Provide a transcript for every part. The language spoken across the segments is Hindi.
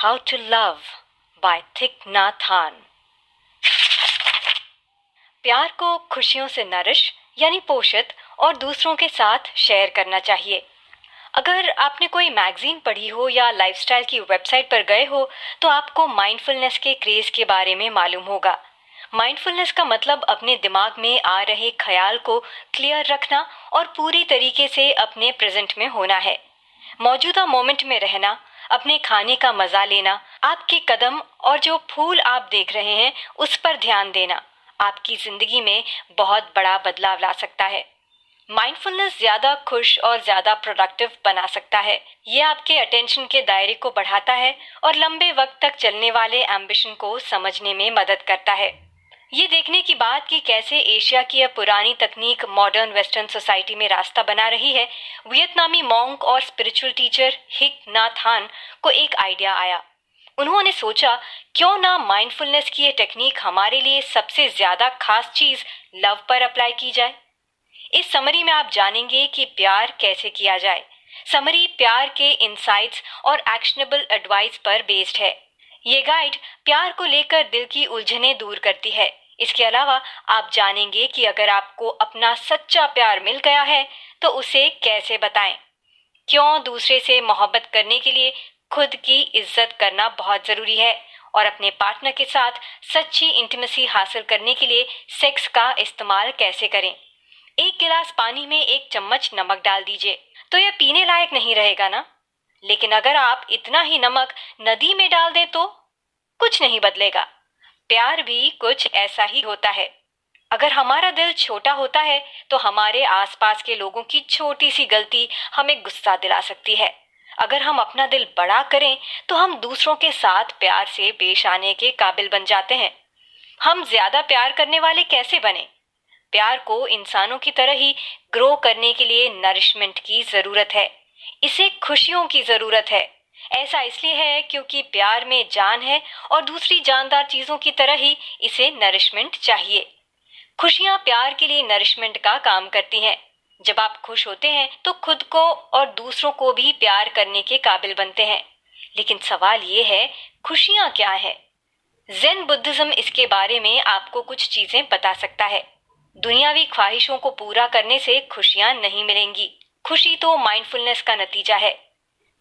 How to Love by Thich Nhat Hanh। प्यार को खुशियों से नरिश यानी पोषित और दूसरों के साथ शेयर करना चाहिए। अगर आपने कोई मैगजीन पढ़ी हो या लाइफस्टाइल की वेबसाइट पर गए हो तो आपको माइंडफुलनेस के क्रेज के बारे में मालूम होगा। माइंडफुलनेस का मतलब अपने दिमाग में आ रहे ख्याल को क्लियर रखना और पूरी तरीके से अपने प्रेजेंट में होना है। मौजूदा मोमेंट में रहना, अपने खाने का मजा लेना, आपके कदम और जो फूल आप देख रहे हैं उस पर ध्यान देना आपकी जिंदगी में बहुत बड़ा बदलाव ला सकता है। माइंडफुलनेस ज्यादा खुश और ज्यादा प्रोडक्टिव बना सकता है। ये आपके अटेंशन के दायरे को बढ़ाता है और लंबे वक्त तक चलने वाले एम्बिशन को समझने में मदद करता है। ये देखने की बात कि कैसे एशिया की यह पुरानी तकनीक मॉडर्न वेस्टर्न सोसाइटी में रास्ता बना रही है, वियतनामी मॉन्क और स्पिरिचुअल टीचर हिक नाथ हान को एक आइडिया आया। उन्होंने सोचा, क्यों ना माइंडफुलनेस की ये टेक्निक हमारे लिए सबसे ज्यादा खास चीज लव पर अप्लाई की जाए। इस समरी में आप जानेंगे कि प्यार कैसे किया जाए। समरी प्यार के इनसाइट्स और एक्शनेबल एडवाइस पर बेस्ड है। ये गाइड प्यार को लेकर दिल की उलझनें दूर करती है। इसके अलावा आप जानेंगे कि अगर आपको अपना सच्चा प्यार मिल गया है तो उसे कैसे बताएं। क्यों दूसरे से मोहब्बत करने के लिए खुद की इज्जत करना बहुत जरूरी है और अपने पार्टनर के साथ सच्ची इंटीमेसी हासिल करने के लिए सेक्स का इस्तेमाल कैसे करें। एक गिलास पानी में 1 चम्मच नमक डाल दीजिए तो यह पीने लायक नहीं रहेगा ना। लेकिन अगर आप इतना ही नमक नदी में डाल दें तो कुछ नहीं बदलेगा। प्यार भी कुछ ऐसा ही होता है। अगर हमारा दिल छोटा होता है तो हमारे आसपास के लोगों की छोटी सी गलती हमें गुस्सा दिला सकती है। अगर हम अपना दिल बड़ा करें तो हम दूसरों के साथ प्यार से पेश आने के काबिल बन जाते हैं। हम ज्यादा प्यार करने वाले कैसे बने? प्यार को इंसानों की तरह ही ग्रो करने के लिए नरिशमेंट की जरूरत है। इसे खुशियों की जरूरत है। ऐसा इसलिए है क्योंकि प्यार में जान है और दूसरी जानदार चीजों की तरह ही इसे नरिशमेंट चाहिए। खुशियां प्यार के लिए नरिशमेंट का काम करती हैं। जब आप खुश होते हैं तो खुद को और दूसरों को भी प्यार करने के काबिल बनते हैं। लेकिन सवाल ये है, खुशियां क्या है? ज़ेन बुद्धिज्म इसके बारे में आपको कुछ चीजें बता सकता है। दुनियावी ख्वाहिशों को पूरा करने से खुशियां नहीं मिलेंगी। खुशी तो माइंडफुलनेस का नतीजा है।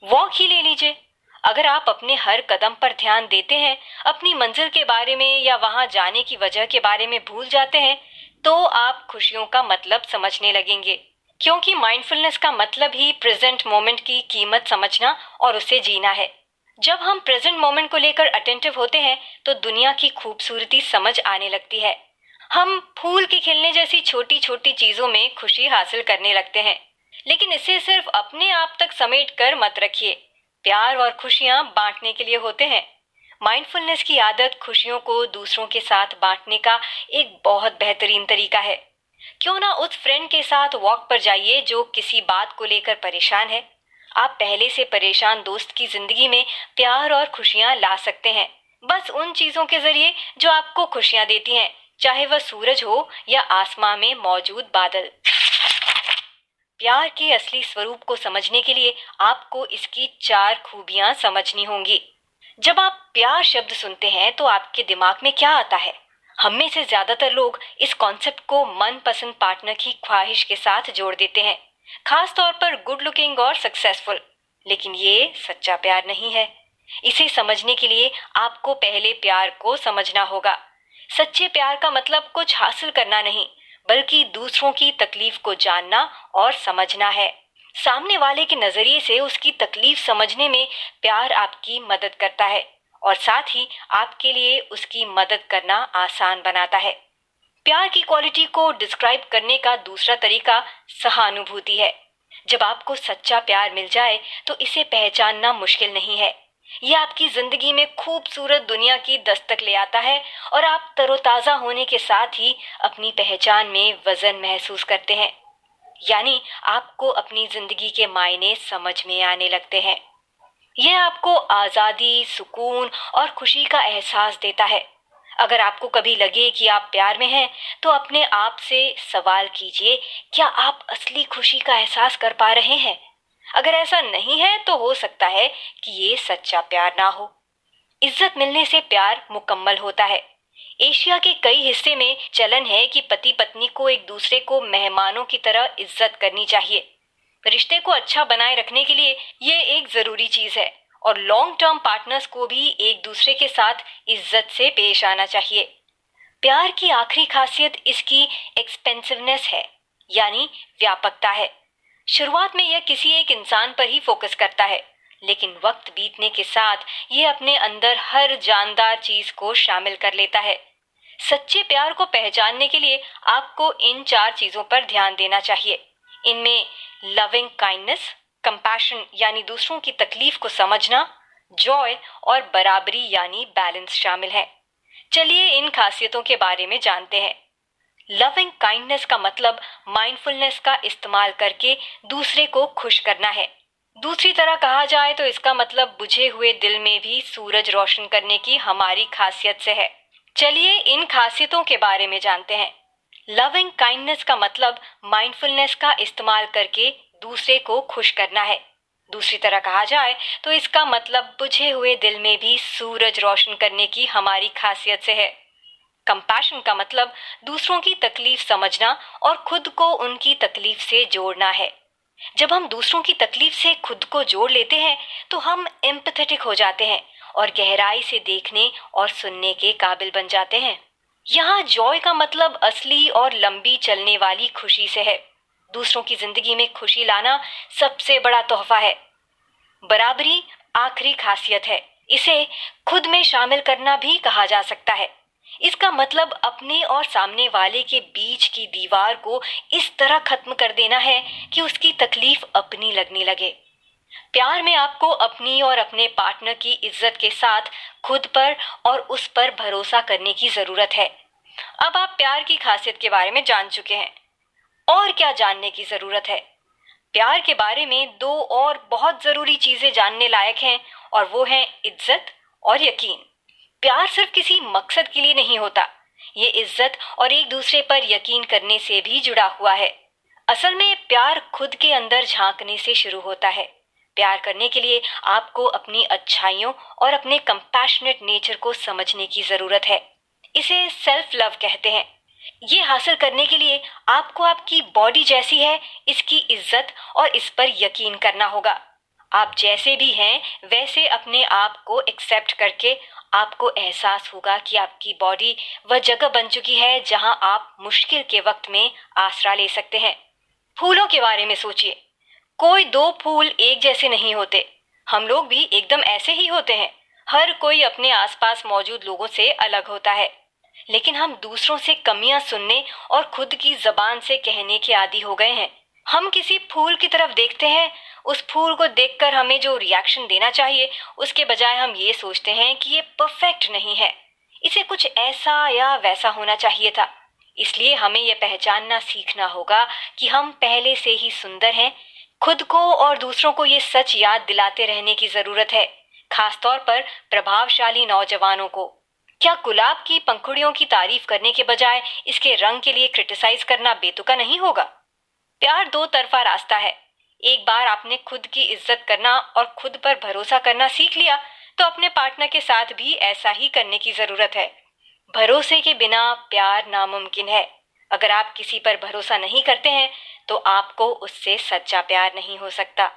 वॉक ही ले लीजिए। अगर आप अपने हर कदम पर ध्यान देते हैं, अपनी मंजिल के बारे में या वहां जाने की वजह के बारे में भूल जाते हैं, तो आप खुशियों का मतलब समझने लगेंगे। क्योंकि माइंडफुलनेस का मतलब ही प्रेजेंट मोमेंट की कीमत समझना और उसे जीना है। जब हम प्रेजेंट मोमेंट को लेकर अटेंटिव होते हैं तो दुनिया की खूबसूरती समझ आने लगती है। हम फूल के खिलने जैसी छोटी छोटी चीजों में खुशी हासिल करने लगते हैं। लेकिन इसे सिर्फ अपने आप तक समेट कर मत रखिए। प्यार और खुशियां बांटने के लिए होते हैं। माइंडफुलनेस की आदत खुशियों को दूसरों के साथ बांटने का एक बहुत बेहतरीन तरीका है। क्यों ना उस फ्रेंड के साथ वॉक पर जाइए जो किसी बात को लेकर परेशान है। आप पहले से परेशान दोस्त की जिंदगी में प्यार और खुशियां ला सकते हैं, बस उन चीजों के जरिए जो आपको खुशियां देती हैं, चाहे वह सूरज हो या आसमां में मौजूद बादल। प्यार के असली स्वरूप को समझने के लिए आपको इसकी 4 खूबियां समझनी होंगी। जब आप प्यार शब्द सुनते हैं तो आपके दिमाग में क्या आता है? हम में से ज्यादातर लोग इस कॉन्सेप्ट को मनपसंद पार्टनर की ख्वाहिश के साथ जोड़ देते हैं, खास तौर पर गुड लुकिंग और सक्सेसफुल। लेकिन ये सच्चा प्यार नहीं है। इसे समझने के लिए आपको पहले प्यार को समझना होगा। सच्चे प्यार का मतलब कुछ हासिल करना नहीं, बल्कि दूसरों की तकलीफ को जानना और समझना है। सामने वाले के नजरिए से उसकी तकलीफ समझने में प्यार आपकी मदद करता है और साथ ही आपके लिए उसकी मदद करना आसान बनाता है। प्यार की क्वालिटी को डिस्क्राइब करने का दूसरा तरीका सहानुभूति है। जब आपको सच्चा प्यार मिल जाए तो इसे पहचानना मुश्किल नहीं है। यह आपकी जिंदगी में खूबसूरत दुनिया की दस्तक ले आता है और आप तरोताजा होने के साथ ही अपनी पहचान में वजन महसूस करते हैं। यानी आपको अपनी जिंदगी के मायने समझ में आने लगते हैं। यह आपको आजादी, सुकून और खुशी का एहसास देता है। अगर आपको कभी लगे कि आप प्यार में हैं, तो अपने आप से सवाल कीजिए, क्या आप असली खुशी का एहसास कर पा रहे हैं? अगर ऐसा नहीं है तो हो सकता है कि ये सच्चा प्यार ना हो। इज्जत मिलने से प्यार मुकम्मल होता है। एशिया के कई हिस्से में चलन है कि पति पत्नी को एक दूसरे को मेहमानों की तरह इज्जत करनी चाहिए। रिश्ते को अच्छा बनाए रखने के लिए ये एक जरूरी चीज है और लॉन्ग टर्म पार्टनर्स को भी एक दूसरे के साथ इज्जत से पेश आना चाहिए। प्यार की आखिरी खासियत इसकी एक्सपेंसिवनेस है, यानी व्यापकता है। शुरुआत में यह किसी एक इंसान पर ही फोकस करता है, लेकिन वक्त बीतने के साथ यह अपने अंदर हर जानदार चीज को शामिल कर लेता है। सच्चे प्यार को पहचानने के लिए आपको इन 4 चीजों पर ध्यान देना चाहिए। इनमें लविंग काइंडनेस, कंपैशन यानी दूसरों की तकलीफ को समझना, जॉय और बराबरी यानी बैलेंस शामिल है। चलिए इन खासियतों के बारे में जानते हैं। लविंग काइंडनेस का मतलब माइंडफुलनेस का इस्तेमाल करके दूसरे को खुश करना है। दूसरी तरह कहा जाए तो इसका मतलब बुझे हुए दिल में भी सूरज रोशन करने की हमारी खासियत से है। चलिए इन खासियतों के बारे में जानते हैं। लविंग काइंडनेस का मतलब माइंडफुलनेस का इस्तेमाल करके दूसरे को खुश करना है। दूसरी तरह कहा जाए तो इसका मतलब बुझे हुए दिल में भी सूरज रोशन करने की हमारी खासियत से है। कंपैशन का मतलब दूसरों की तकलीफ समझना और खुद को उनकी तकलीफ से जोड़ना है। जब हम दूसरों की तकलीफ से खुद को जोड़ लेते हैं तो हम एम्पैथेटिक हो जाते हैं और गहराई से देखने और सुनने के काबिल बन जाते हैं। यहाँ जॉय का मतलब असली और लंबी चलने वाली खुशी से है। दूसरों की जिंदगी में खुशी लाना सबसे बड़ा तोहफा है। बराबरी आखिरी खासियत है। इसे खुद में शामिल करना भी कहा जा सकता है। इसका मतलब अपने और सामने वाले के बीच की दीवार को इस तरह खत्म कर देना है कि उसकी तकलीफ अपनी लगने लगे। प्यार में आपको अपनी और अपने पार्टनर की इज्जत के साथ खुद पर और उस पर भरोसा करने की जरूरत है। अब आप प्यार की खासियत के बारे में जान चुके हैं, और क्या जानने की जरूरत है? प्यार के बारे में 2 और बहुत जरूरी चीजें जानने लायक हैं, और वो हैं इज्जत और यकीन। प्यार सिर्फ किसी मकसद के लिए नहीं होता, ये इज्जत और एक दूसरे पर यकीन करने से भी जुड़ा हुआ है। असल में प्यार खुद के अंदर झांकने से शुरू होता है। प्यार करने के लिए आपको अपनी अच्छाइयों और अपने कंपैशनेट नेचर को समझने की जरूरत है। इसे सेल्फ लव कहते हैं। ये हासिल करने के लिए आपको आपकी बॉडी जैसी है इसकी इज्जत और इस पर यकीन करना होगा। आप जैसे भी हैं वैसे अपने आप को एक्सेप्ट करके आपको एहसास होगा कि आपकी बॉडी वह जगह बन चुकी है जहां आप मुश्किल के वक्त में आसरा ले सकते हैं। फूलों के बारे में सोचिए। कोई 2 फूल एक जैसे नहीं होते। हम लोग भी एकदम ऐसे ही होते हैं। हर कोई अपने आसपास मौजूद लोगों से अलग होता है, लेकिन हम दूसरों से कमियां सुनने और खुद की जबान से कहने के आदी हो गए हैं। हम किसी फूल की तरफ देखते हैं, उस फूल को देखकर हमें जो रिएक्शन देना चाहिए उसके बजाय हम ये सोचते हैं कि ये परफेक्ट नहीं है, इसे कुछ ऐसा या वैसा होना चाहिए था। इसलिए हमें यह पहचानना सीखना होगा कि हम पहले से ही सुंदर हैं। खुद को और दूसरों को ये सच याद दिलाते रहने की जरूरत है, खासतौर पर प्रभावशाली नौजवानों को। क्या गुलाब की पंखुड़ियों की तारीफ करने के बजाय इसके रंग के लिए क्रिटिसाइज करना बेतुका नहीं होगा? प्यार 2 तरफा रास्ता है। एक बार आपने खुद की इज्जत करना और खुद पर भरोसा करना सीख लिया तो अपने पार्टनर के साथ भी ऐसा ही करने की जरूरत है। भरोसे के बिना प्यार नामुमकिन है। अगर आप किसी पर भरोसा नहीं करते हैं तो आपको उससे सच्चा प्यार नहीं हो सकता।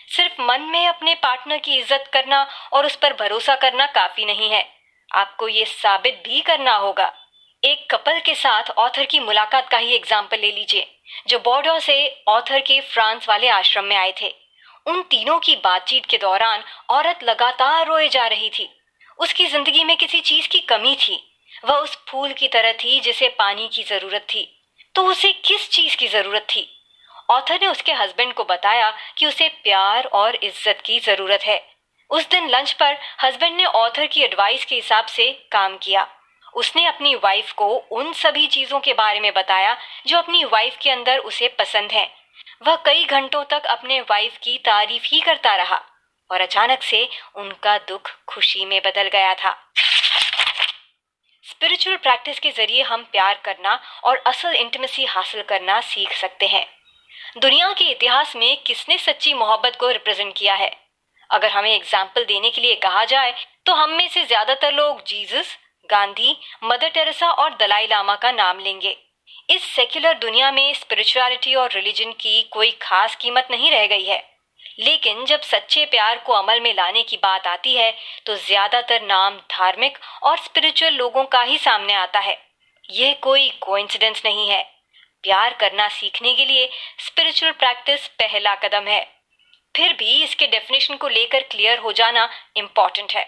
सिर्फ मन में अपने पार्टनर की इज्जत करना और उस पर भरोसा करना काफी नहीं है, आपको ये साबित भी करना होगा। एक कपल के साथ ऑथर की मुलाकात का ही एग्जाम्पल ले लीजिए, जो बॉर्डो से ऑथर के फ्रांस वाले आश्रम में आए थे। उन तीनों की बातचीत के दौरान औरत लगातार रोए जा रही थी। उसकी जिंदगी में किसी चीज की कमी थी। वह उस फूल की तरह थी जिसे पानी की जरूरत थी। तो उसे किस चीज की जरूरत थी? ऑथर ने उसके हस्बैंड को बताया कि उसे प्यार और इज्जत की जरूरत है। उस दिन लंच पर हस्बैंड ने ऑथर की एडवाइस के हिसाब से काम किया। उसने अपनी वाइफ को उन सभी चीजों के बारे में बताया जो अपनी वाइफ के अंदर उसे पसंद है। वह कई घंटों तक अपने वाइफ की तारीफ ही करता रहा और अचानक से उनका दुख खुशी में बदल गया था। स्पिरिचुअल प्रैक्टिस के जरिए हम प्यार करना और असल इंटीमेसी हासिल करना सीख सकते हैं। दुनिया के इतिहास में किसने सच्ची मोहब्बत को रिप्रेजेंट किया है? अगर हमें एग्जाम्पल देने के लिए कहा जाए तो हम में से ज्यादातर लोग जीसस, गांधी, मदर टेरेसा और दलाई लामा का नाम लेंगे। इस सेक्युलर दुनिया में स्पिरिचुअलिटी और रिलीजन की कोई खास कीमत नहीं रह गई है। लेकिन जब सच्चे प्यार को अमल में लाने की बात आती है तो ज्यादातर नाम धार्मिक और स्पिरिचुअल लोगों का ही सामने आता है। यह कोई कोइंसिडेंस नहीं है। प्यार करना सीखने के लिए स्पिरिचुअल प्रैक्टिस पहला कदम है। फिर भी इसके डेफिनेशन को लेकर क्लियर हो जाना इम्पोर्टेंट है।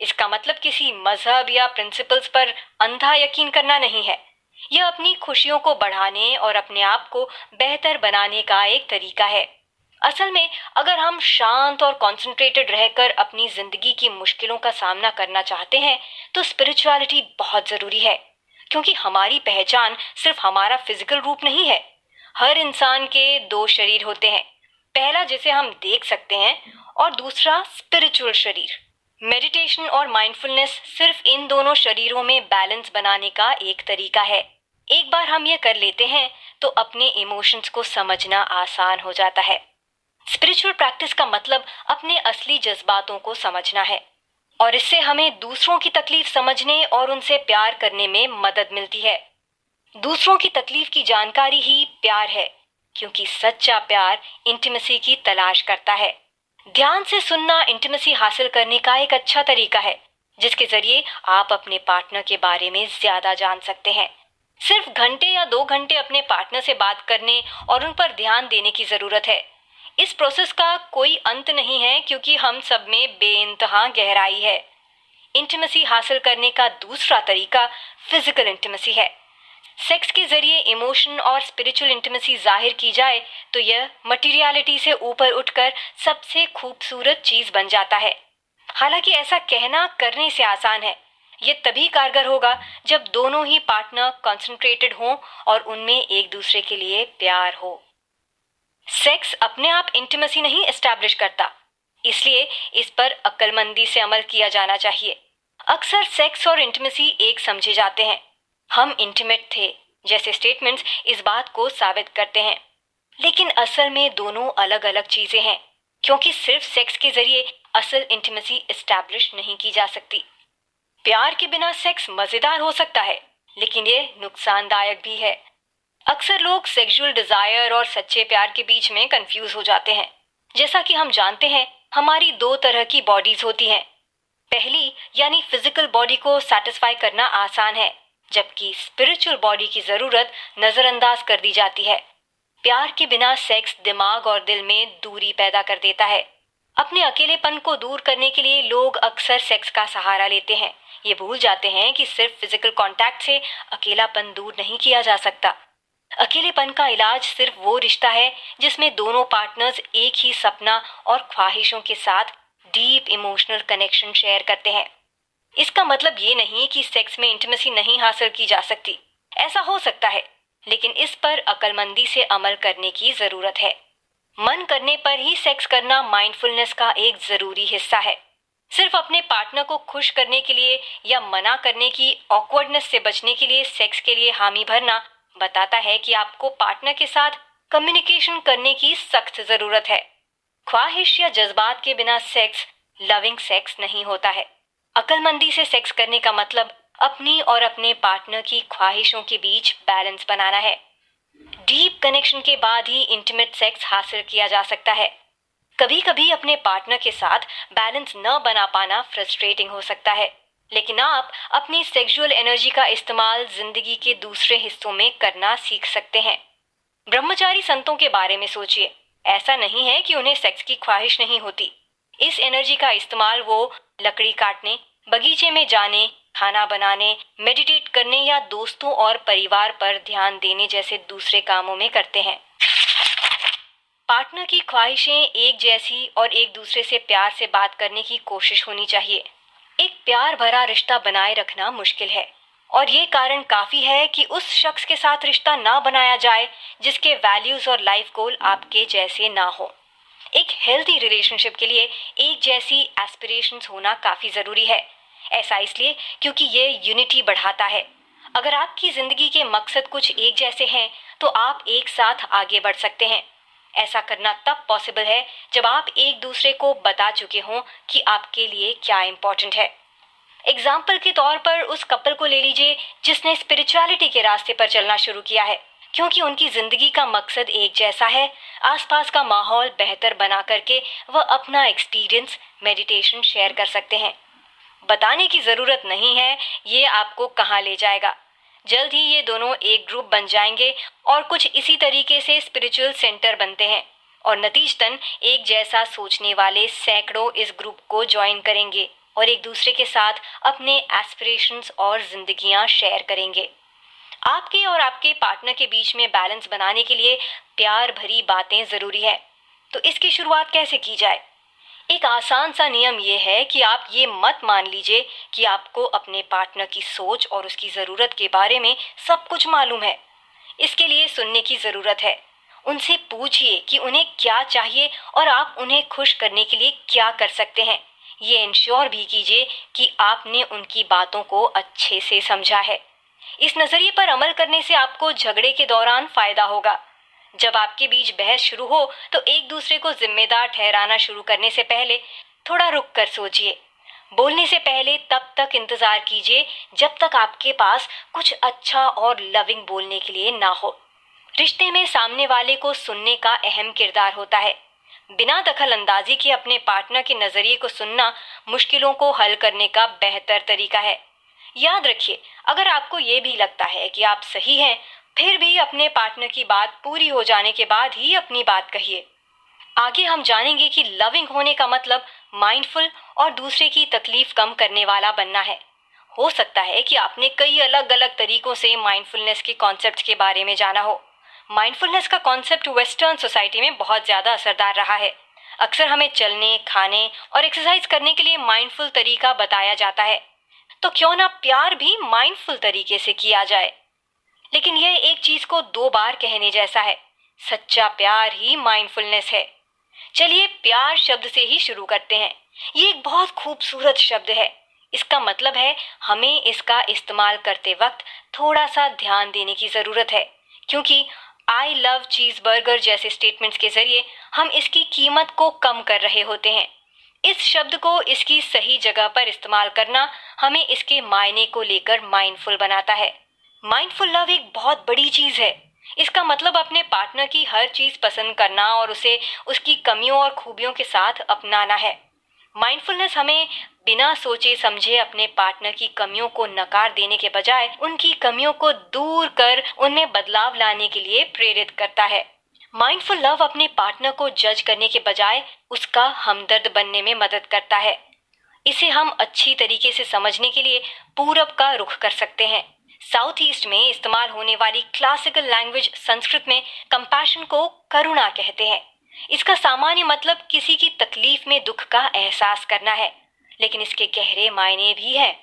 इसका मतलब किसी मजहब या प्रिंसिपल्स पर अंधा यकीन करना नहीं है। यह अपनी खुशियों को बढ़ाने और अपने आप को बेहतर बनाने का एक तरीका है। असल में अगर हम शांत और कॉन्सेंट्रेटेड रहकर अपनी जिंदगी की मुश्किलों का सामना करना चाहते हैं तो स्पिरिचुअलिटी बहुत जरूरी है, क्योंकि हमारी पहचान सिर्फ हमारा फिजिकल रूप नहीं है। हर इंसान के दो शरीर होते हैं, पहला जिसे हम देख सकते हैं और दूसरा स्पिरिचुअल शरीर। मेडिटेशन और माइंडफुलनेस सिर्फ इन दोनों शरीरों में बैलेंस बनाने का एक तरीका है। एक बार हम ये कर लेते हैं तो अपने इमोशंस को समझना आसान हो जाता है। स्पिरिचुअल प्रैक्टिस का मतलब अपने असली जज्बातों को समझना है और इससे हमें दूसरों की तकलीफ समझने और उनसे प्यार करने में मदद मिलती है। दूसरों की तकलीफ की जानकारी ही प्यार है, क्योंकि सच्चा प्यार इंटीमेसी की तलाश करता है। ध्यान से सुनना इंटीमेसी हासिल करने का एक अच्छा तरीका है, जिसके जरिए आप अपने पार्टनर के बारे में ज्यादा जान सकते हैं। सिर्फ घंटे या 2 घंटे अपने पार्टनर से बात करने और उन पर ध्यान देने की जरूरत है। इस प्रोसेस का कोई अंत नहीं है, क्योंकि हम सब में बेइंतहा गहराई है। इंटीमेसी हासिल करने का दूसरा तरीका फिजिकल इंटीमेसी है। सेक्स के जरिए इमोशन और स्पिरिचुअल इंटीमेसी जाहिर की जाए तो यह मटेरियलिटी से ऊपर उठकर सबसे खूबसूरत चीज बन जाता है। हालांकि ऐसा कहना करने से आसान है। यह तभी कारगर होगा जब दोनों ही पार्टनर कंसंट्रेटेड हों और उनमें एक दूसरे के लिए प्यार हो। सेक्स अपने आप इंटीमेसी नहीं एस्टैब्लिश करता, इसलिए इस पर अक्लमंदी से अमल किया जाना चाहिए। अक्सर सेक्स और इंटीमेसी एक समझे जाते हैं। हम इंटीमेट थे जैसे स्टेटमेंट्स इस बात को साबित करते हैं, लेकिन असल में दोनों अलग अलग चीजें हैं, क्योंकि सिर्फ सेक्स के जरिए असल इंटीमेसी एस्टैब्लिश नहीं की जा सकती। प्यार के बिना सेक्स मजेदार हो सकता है, लेकिन ये नुकसानदायक भी है। अक्सर लोग सेक्सुअल डिजायर और सच्चे प्यार के बीच में कंफ्यूज हो जाते हैं। जैसा कि हम जानते हैं, हमारी 2 तरह की बॉडीज होती हैं। पहली यानी फिजिकल बॉडी को सेटिस्फाई करना आसान है, जबकि स्पिरिचुअल बॉडी की जरूरत नजरअंदाज कर दी जाती है। प्यार के बिना सेक्स दिमाग और दिल में दूरी पैदा कर देता है। अपने अकेलेपन को दूर करने के लिए लोग अक्सर सेक्स का सहारा लेते हैं। ये भूल जाते हैं कि सिर्फ फिजिकल कांटेक्ट से अकेलापन दूर नहीं किया जा सकता। अकेलेपन का इलाज सिर्फ वो रिश्ता है जिसमें दोनों पार्टनर्स एक ही सपना और ख्वाहिशों के साथ डीप इमोशनल कनेक्शन शेयर करते हैं। इसका मतलब ये नहीं कि सेक्स में इंटीमेसी नहीं हासिल की जा सकती। ऐसा हो सकता है, लेकिन इस पर अक्लमंदी से अमल करने की जरूरत है। मन करने पर ही सेक्स करना माइंडफुलनेस का एक जरूरी हिस्सा है। सिर्फ अपने पार्टनर को खुश करने के लिए या मना करने की ऑकवर्डनेस से बचने के लिए सेक्स के लिए हामी भरना बताता है कि आपको पार्टनर के साथ कम्युनिकेशन करने की सख्त जरूरत है। ख्वाहिश या जज्बात के बिना सेक्स लविंग सेक्स नहीं होता है। अक्लमंदी से सेक्स करने का मतलब अपनी और अपने पार्टनर की ख्वाहिशों के बीच बैलेंस बनाना है। डीप कनेक्शन के बाद ही इंटीमेट सेक्स हासिल किया जा सकता है। कभी कभी अपने पार्टनर के साथ बैलेंस न बना पाना फ्रस्ट्रेटिंग हो सकता है, लेकिन आप अपनी सेक्सुअल एनर्जी का इस्तेमाल जिंदगी के दूसरे हिस्सों में करना सीख सकते हैं। ब्रह्मचारी संतों के बारे में सोचिए। ऐसा नहीं है कि उन्हें सेक्स की ख्वाहिश नहीं होती। इस एनर्जी का इस्तेमाल वो लकड़ी काटने, बगीचे में जाने, खाना बनाने, मेडिटेट करने या दोस्तों और परिवार पर ध्यान देने जैसे दूसरे कामों में करते हैं। पार्टनर की ख्वाहिशें एक जैसी और एक दूसरे से प्यार से बात करने की कोशिश होनी चाहिए। एक प्यार भरा रिश्ता बनाए रखना मुश्किल है, और ये कारण काफी है कि उस शख्स के साथ रिश्ता ना बनाया जाए जिसके वैल्यूज और लाइफ गोल आपके जैसे ना हो। एक हेल्दी रिलेशनशिप के लिए एक जैसी एस्पिरेशंस होना काफी जरूरी है। ऐसा इसलिए क्योंकि ये यूनिटी बढ़ाता है। अगर आपकी जिंदगी के मकसद कुछ एक जैसे हैं, तो आप एक साथ आगे बढ़ सकते हैं। ऐसा करना तब पॉसिबल है जब आप एक दूसरे को बता चुके हों कि आपके लिए क्या इम्पोर्टेंट है। एग्जाम्पल के तौर पर उस कपल को ले लीजिए जिसने स्पिरिचुअलिटी के रास्ते पर चलना शुरू किया है, क्योंकि उनकी जिंदगी का मकसद एक जैसा है, आसपास का माहौल बेहतर बना करके वह अपना एक्सपीरियंस मेडिटेशन शेयर कर सकते हैं। बताने की जरूरत नहीं है ये आपको कहाँ ले जाएगा। जल्द ही ये दोनों एक ग्रुप बन जाएंगे और कुछ इसी तरीके से स्पिरिचुअल सेंटर बनते हैं और नतीजतन एक जैसा सोचने वाले सैकड़ों इस ग्रुप को ज्वाइन करेंगे और एक दूसरे के साथ अपने एस्पिरेशंस और जिंदगियां शेयर करेंगे। आपके और आपके पार्टनर के बीच में बैलेंस बनाने के लिए प्यार भरी बातें जरूरी है। तो इसकी शुरुआत कैसे की जाए? एक आसान सा नियम यह है कि आप ये मत मान लीजिए कि आपको अपने पार्टनर की सोच और उसकी ज़रूरत के बारे में सब कुछ मालूम है। इसके लिए सुनने की ज़रूरत है। उनसे पूछिए कि उन्हें क्या चाहिए और आप उन्हें खुश करने के लिए क्या कर सकते हैं। ये इंश्योर भी कीजिए कि आपने उनकी बातों को अच्छे से समझा है। इस नज़रिए पर अमल करने से आपको झगड़े के दौरान फ़ायदा होगा। जब आपके बीच बहस शुरू हो तो एक दूसरे को जिम्मेदार ठहराना शुरू करने से पहले थोड़ा रुक कर सोचिए। बोलने से पहले तब तक इंतजार कीजिए जब तक आपके पास कुछ अच्छा और लविंग बोलने के लिए ना हो। रिश्ते में सामने वाले को सुनने का अहम किरदार होता है। बिना दखल अंदाजी के अपने पार्टनर के नजरिए को सुनना मुश्किलों को हल करने का बेहतर तरीका है। याद रखिए, अगर आपको ये भी लगता है कि आप सही हैं, फिर भी अपने पार्टनर की बात पूरी हो जाने के बाद ही अपनी बात कहिए। आगे हम जानेंगे कि लविंग होने का मतलब माइंडफुल और दूसरे की तकलीफ कम करने वाला बनना है। हो सकता है कि आपने कई अलग अलग तरीकों से माइंडफुलनेस के कॉन्सेप्ट के बारे में जाना हो। माइंडफुलनेस का कॉन्सेप्ट वेस्टर्न सोसाइटी में बहुत ज़्यादा असरदार रहा है। अक्सर हमें चलने, खाने और एक्सरसाइज करने के लिए माइंडफुल तरीका बताया जाता है। तो क्यों ना प्यार भी माइंडफुल तरीके से किया जाए। लेकिन यह एक चीज को दो बार कहने जैसा है। सच्चा प्यार ही माइंडफुलनेस है। चलिए प्यार शब्द से ही शुरू करते हैं। ये एक बहुत खूबसूरत शब्द है। इसका मतलब है हमें इसका इस्तेमाल करते वक्त थोड़ा सा ध्यान देने की जरूरत है, क्योंकि आई लव चीज बर्गर जैसे स्टेटमेंट्स के जरिए हम इसकी कीमत को कम कर रहे होते हैं। इस शब्द को इसकी सही जगह पर इस्तेमाल करना हमें इसके मायने को लेकर माइंडफुल बनाता है। माइंडफुल लव एक बहुत बड़ी चीज है। इसका मतलब अपने पार्टनर की हर चीज पसंद करना और उसे उसकी कमियों और खूबियों के साथ अपनाना है। माइंडफुलनेस हमें बिना सोचे समझे अपने पार्टनर की कमियों को नकार देने के बजाय उनकी कमियों को दूर कर उनमें बदलाव लाने के लिए प्रेरित करता है। माइंडफुल लव अपने पार्टनर को जज करने के बजाय उसका हमदर्द बनने में मदद करता है। इसे हम अच्छी तरीके से समझने के लिए पूरब का रुख कर सकते हैं। साउथ ईस्ट में इस्तेमाल होने वाली क्लासिकल लैंग्वेज संस्कृत में कंपैशन को करुणा कहते हैं। इसका सामान्य मतलब किसी की तकलीफ में दुख का एहसास करना है, लेकिन इसके गहरे मायने भी हैं।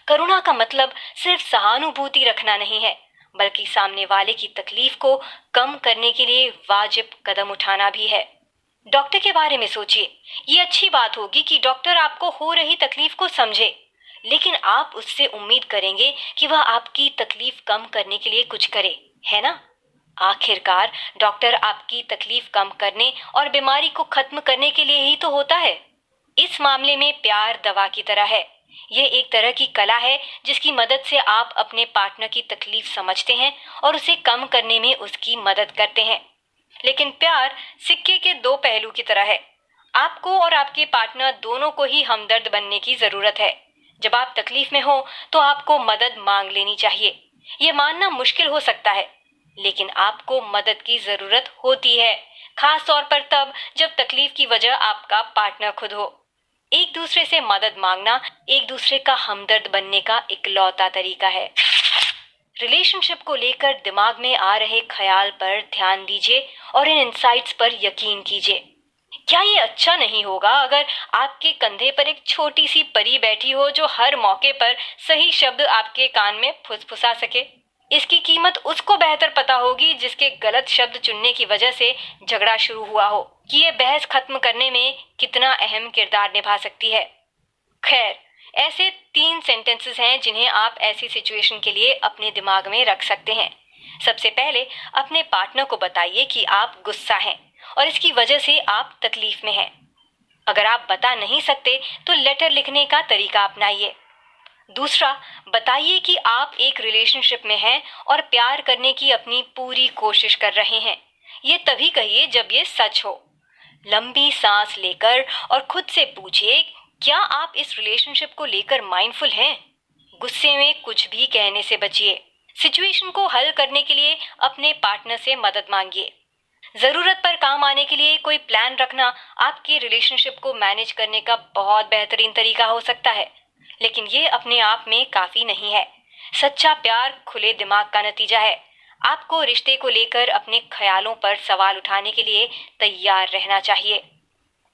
करुणा का मतलब सिर्फ सहानुभूति रखना नहीं है, बल्कि सामने वाले की तकलीफ को कम करने के लिए वाजिब कदम उठाना भी है। डॉक्टर के बारे में सोचिए। ये अच्छी बात होगी कि डॉक्टर आपको हो रही तकलीफ को समझे, लेकिन आप उससे उम्मीद करेंगे कि वह आपकी तकलीफ कम करने के लिए कुछ करे, है ना? आखिरकार डॉक्टर आपकी तकलीफ कम करने और बीमारी को खत्म करने के लिए ही तो होता है। इस मामले में प्यार दवा की तरह है। यह एक तरह की कला है जिसकी मदद से आप अपने पार्टनर की तकलीफ समझते हैं और उसे कम करने में उसकी मदद करते हैं। लेकिन प्यार सिक्के के दो पहलू की तरह है। आपको और आपके पार्टनर दोनों को ही हमदर्द बनने की जरूरत है। जब आप तकलीफ में हो तो आपको मदद मांग लेनी चाहिए। ये मानना मुश्किल हो सकता है, लेकिन आपको मदद की जरूरत होती है, खास तौर पर तब जब तकलीफ की वजह आपका पार्टनर खुद हो। एक दूसरे से मदद मांगना एक दूसरे का हमदर्द बनने का इकलौता तरीका है। रिलेशनशिप को लेकर दिमाग में आ रहे ख्याल पर ध्यान दीजिए और इन इंसाइट्स पर यकीन कीजिए। क्या ये अच्छा नहीं होगा अगर आपके कंधे पर एक छोटी सी परी बैठी हो जो हर मौके पर सही शब्द आपके कान में फुसफुसा सके? इसकी कीमत उसको बेहतर पता होगी जिसके गलत शब्द चुनने की वजह से झगड़ा शुरू हुआ हो कि ये बहस खत्म करने में कितना अहम किरदार निभा सकती है। खैर, ऐसे 3 सेंटेंसेस हैं जिन्हें आप ऐसी सिचुएशन के लिए अपने दिमाग में रख सकते हैं। सबसे पहले अपने पार्टनर को बताइए कि आप गुस्सा हैं और इसकी वजह से आप तकलीफ में हैं। अगर आप बता नहीं सकते तो लेटर लिखने का तरीका अपनाइए। दूसरा, बताइए कि आप एक रिलेशनशिप में हैं और प्यार करने की अपनी पूरी कोशिश कर रहे हैं। ये तभी कहिए जब ये सच हो। लंबी सांस लेकर और खुद से पूछिए, क्या आप इस रिलेशनशिप को लेकर माइंडफुल हैं? गुस्से में कुछ भी कहने से बचिए। सिचुएशन को हल करने के लिए अपने पार्टनर से मदद मांगिए। जरूरत पर काम आने के लिए कोई प्लान रखना आपके रिलेशनशिप को मैनेज करने का बहुत बेहतरीन तरीका हो सकता है, लेकिन ये अपने आप में काफी नहीं है। सच्चा प्यार खुले दिमाग का नतीजा है। आपको रिश्ते को लेकर अपने ख्यालों पर सवाल उठाने के लिए तैयार रहना चाहिए।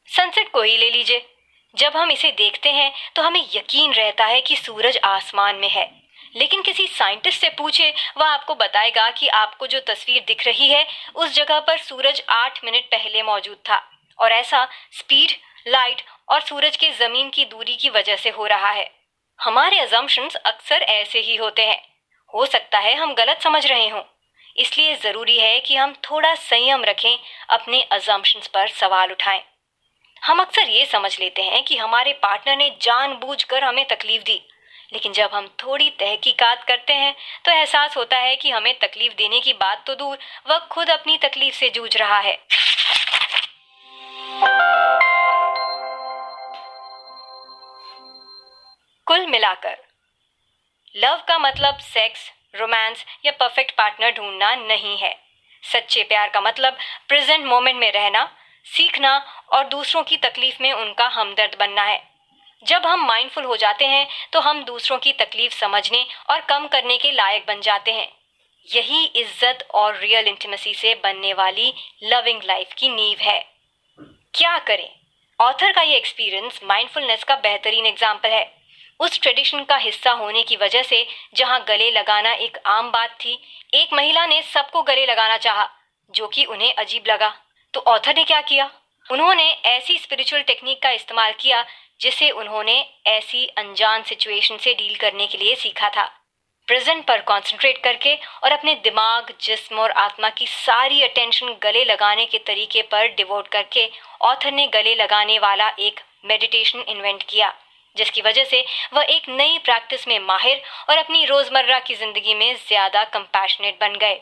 सनसेट को ही ले लीजिए। जब हम इसे देखते हैं तो हमें यकीन रहता है कि सूरज आसमान में है, लेकिन किसी साइंटिस्ट से पूछे, वह आपको बताएगा कि आपको जो तस्वीर दिख रही है उस जगह पर सूरज 8 मिनट पहले मौजूद था, और ऐसा स्पीड, लाइट और सूरज के जमीन की दूरी की वजह से हो रहा है। हमारे अजम्पशंस अक्सर ऐसे ही होते हैं। हो सकता है हम गलत समझ रहे हों, इसलिए जरूरी है कि हम थोड़ा संयम रखें, अपने अजम्पशंस पर सवाल उठाएं। हम अक्सर ये समझ लेते हैं कि हमारे पार्टनर ने जानबूझकर हमें तकलीफ दी, लेकिन जब हम थोड़ी तहकीकात करते हैं तो एहसास होता है कि हमें तकलीफ देने की बात तो दूर, वह खुद अपनी तकलीफ से जूझ रहा है। कुल मिलाकर, लव का मतलब सेक्स, रोमांस या परफेक्ट पार्टनर ढूंढना नहीं है। सच्चे प्यार का मतलब प्रेजेंट मोमेंट में रहना, सीखना और दूसरों की तकलीफ में उनका हमदर्द बनना है। जब हम माइंडफुल हो जाते हैं तो हम दूसरों की तकलीफ समझने और कम करने के लायक बन जाते हैं। यही इज्जत और रियल इंटीमेसी से बनने वाली लविंग लाइफ की नींव है। क्या करें? ऑथर का ये एक्सपीरियंस माइंडफुलनेस का बेहतरीन एग्जाम्पल है। उस ट्रेडिशन का हिस्सा होने की वजह से जहां गले लगाना एक आम बात थी, एक महिला ने सबको गले लगाना चाहा, जो कि उन्हें अजीब लगा। तो ऑथर ने क्या किया? उन्होंने ऐसी स्पिरिचुअल टेक्निक का इस्तेमाल किया जिसे उन्होंने ऐसी अनजान सिचुएशन से डील करने के लिए सीखा था। प्रेजेंट पर कंसंट्रेट करके और अपने दिमाग, जिस्म और आत्मा की सारी अटेंशन गले लगाने के तरीके पर डिवोट करके ऑथर ने गले लगाने वाला एक मेडिटेशन इन्वेंट किया, जिसकी वजह से वह एक नई प्रैक्टिस में माहिर और अपनी रोजमर्रा की जिंदगी में ज्यादा कंपैशनेट बन गए।